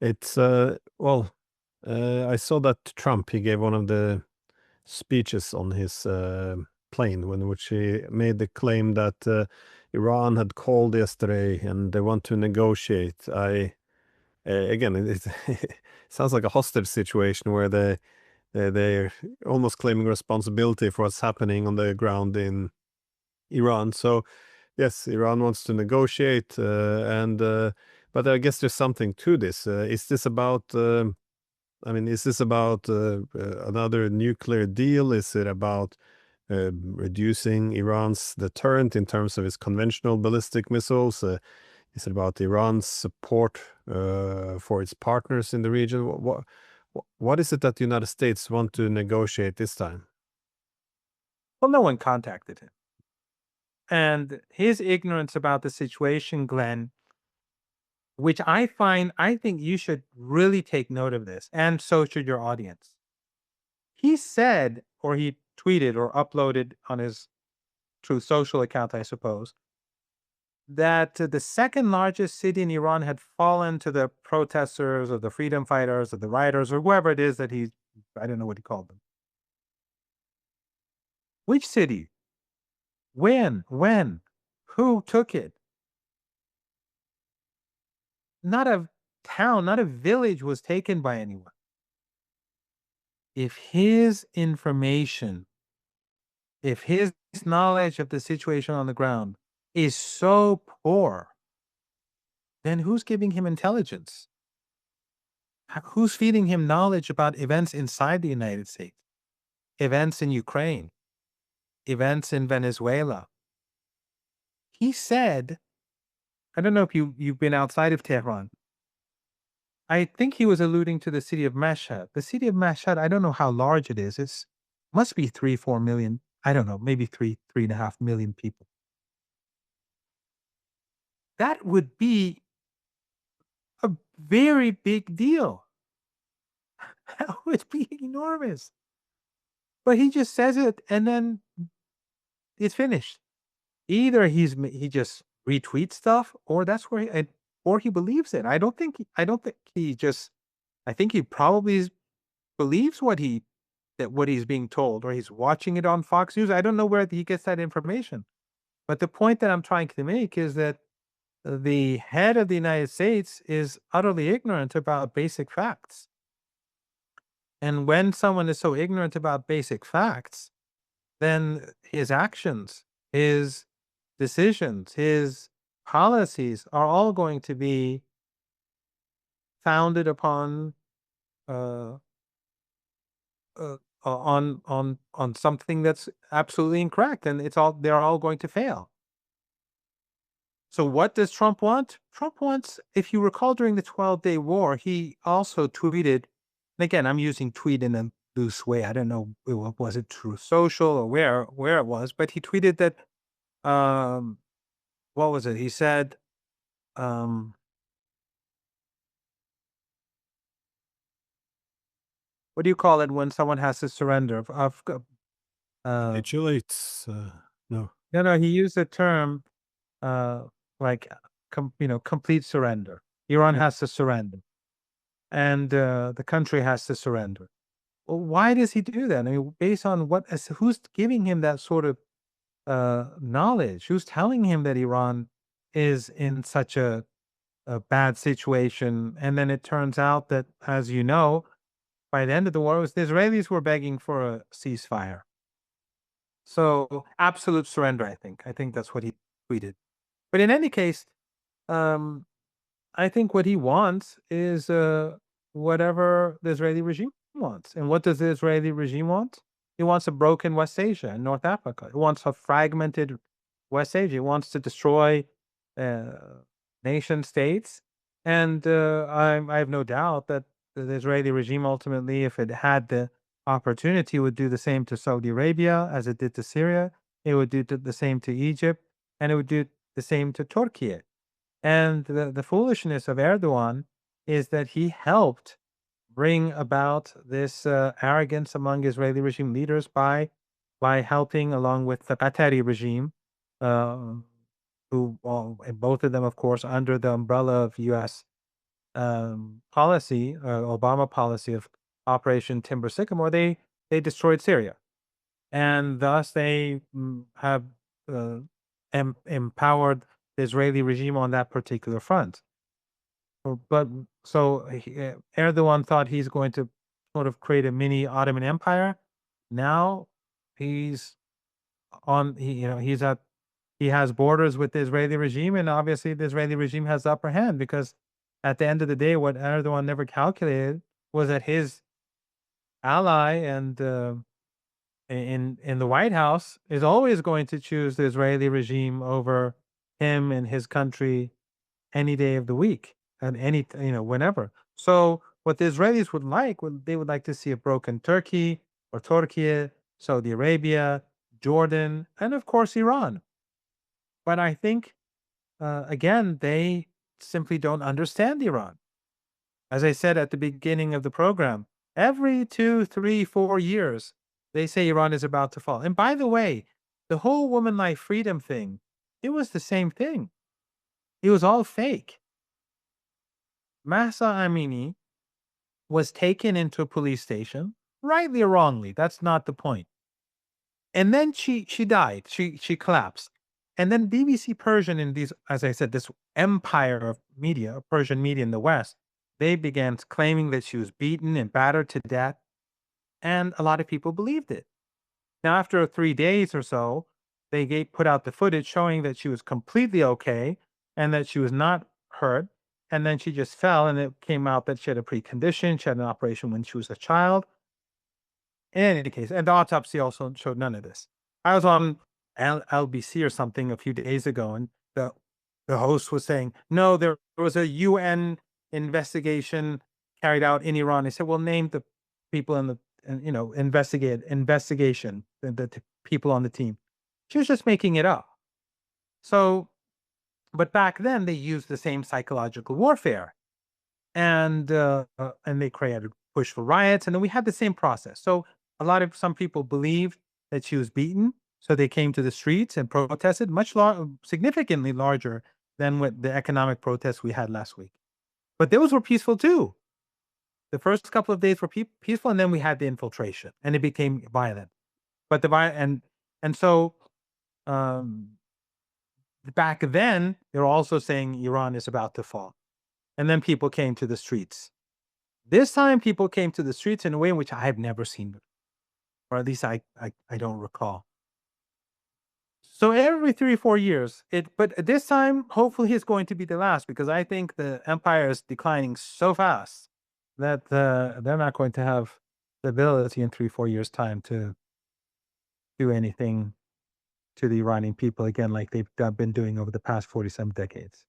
It's I saw that Trump, he gave one of the speeches on his plane, when which he made the claim that Iran had called yesterday and they want to negotiate. Again, it sounds like a hostage situation where they're almost claiming responsibility for what's happening on the ground in Iran. So yes, Iran wants to negotiate, and but I guess there's something to this. Is this about? I mean, is this about another nuclear deal? Is it about reducing Iran's deterrent in terms of its conventional ballistic missiles? Is it about Iran's support for its partners in the region? What is it that the United States want to negotiate this time? Well, no one contacted him. And his ignorance about the situation, Glenn, which I think you should really take note of this, and so should your audience. He said, or he tweeted or uploaded on his Truth Social account, I suppose, that the second largest city in Iran had fallen to the protesters or the freedom fighters or the rioters or whoever it is that I don't know what he called them. Which city? When? When? Who took it? Not a town, not a village was taken by anyone. If his information, if his knowledge of the situation on the ground is so poor, then who's giving him intelligence? Who's feeding him knowledge about events inside the United States, events in Ukraine, events in Venezuela? He said, I don't know if you've been outside of Tehran. I think he was alluding to the city of Mashhad. The city of Mashhad, I don't know how large it is. It's must be 3, 4 million. I don't know, maybe 3.5 million people. That would be a very big deal. That would be enormous. But he just says it and then it's finished. Either he just retweets stuff, or that's where or he believes it. I don't think he just. I think he probably believes what he's being told, or he's watching it on Fox News. I don't know where he gets that information. But the point that I'm trying to make is that the head of the United States is utterly ignorant about basic facts. And when someone is so ignorant about basic facts, then his actions, his decisions, his policies are all going to be founded upon uh, on something that's absolutely incorrect, and they're all going to fail. So what does Trump want? Trump wants, if you recall, during the 12-day war, he also tweeted, and again, I'm using tweet in a loose way. I don't know, was it Truth Social or where it was, but he tweeted that, um, what was it? He said, um, what do you call it when someone has to surrender? Capitulates? No. No, no, he used the term, uh, like, complete surrender. Iran Yeah. has to surrender, and the country has to surrender. Well, why does he do that? I mean, based on who's giving him that sort of knowledge? Who's telling him that Iran is in such a bad situation? And then it turns out that, as you know, by the end of the war, it was the Israelis who were begging for a ceasefire. So absolute surrender, I think. I think that's what he tweeted. But in any case, um, I think what he wants is whatever the Israeli regime wants. And what does the Israeli regime want? He wants a broken West Asia and North Africa. He wants a fragmented West Asia. He wants to destroy uh, nation states. And I have no doubt that the Israeli regime ultimately, if it had the opportunity, would do the same to Saudi Arabia as it did to Syria. It would do the same to Egypt, and it would do the same to Turkey. And the foolishness of Erdogan is that he helped bring about this arrogance among Israeli regime leaders by helping, along with the Qatari regime, uh, who, well, and both of them, of course, under the umbrella of U.S. policy, Obama policy of Operation Timber Sycamore, they destroyed Syria, and thus they have uh, empowered the Israeli regime on that particular front. But so Erdogan thought he's going to sort of create a mini Ottoman Empire. Now he's he's at he has borders with the Israeli regime, and obviously the Israeli regime has the upper hand because at the end of the day, what Erdogan never calculated was that his ally and in the White House is always going to choose the Israeli regime over him and his country any day of the week and whenever. So what the Israelis they would like to see a broken Turkey or Turkey, Saudi Arabia, Jordan, and of course Iran. But I think again they simply don't understand Iran. As I said at the beginning of the program, every 2, 3, 4 years, they say Iran is about to fall. And by the way, the whole woman life freedom thing, it was the same thing. It was all fake. Mahsa Amini was taken into a police station, rightly or wrongly. That's not the point. And then she died. She collapsed. And then BBC Persian in these, as I said, this empire of media, Persian media in the West, they began claiming that she was beaten and battered to death. And a lot of people believed it. Now, after 3 days or so, they put out the footage showing that she was completely okay and that she was not hurt. And then she just fell, and it came out that she had a precondition. She had an operation when she was a child. In any case, and the autopsy also showed none of this. I was on LBC or something a few days ago, and the host was saying, "No, there was a UN investigation carried out in Iran." I said, "Well, name the people in the investigation, the people on the team." She was just making it up. So, but back then they used the same psychological warfare, and they created push for riots, and then we had the same process. So some people believed that she was beaten, so they came to the streets and protested, significantly larger than what the economic protests we had last week. But those were peaceful too. The first couple of days were peaceful, and then we had the infiltration, and it became violent. But the violent and so um, back then they were also saying Iran is about to fall, and then people came to the streets. This time, people came to the streets in a way in which I have never seen before, or at least I don't recall. So every 3 or 4 years, but this time, hopefully, it's going to be the last because I think the empire is declining so fast that they're not going to have the ability in 3, 4 years' time to do anything to the Iranian people again like they've been doing over the past 47 decades.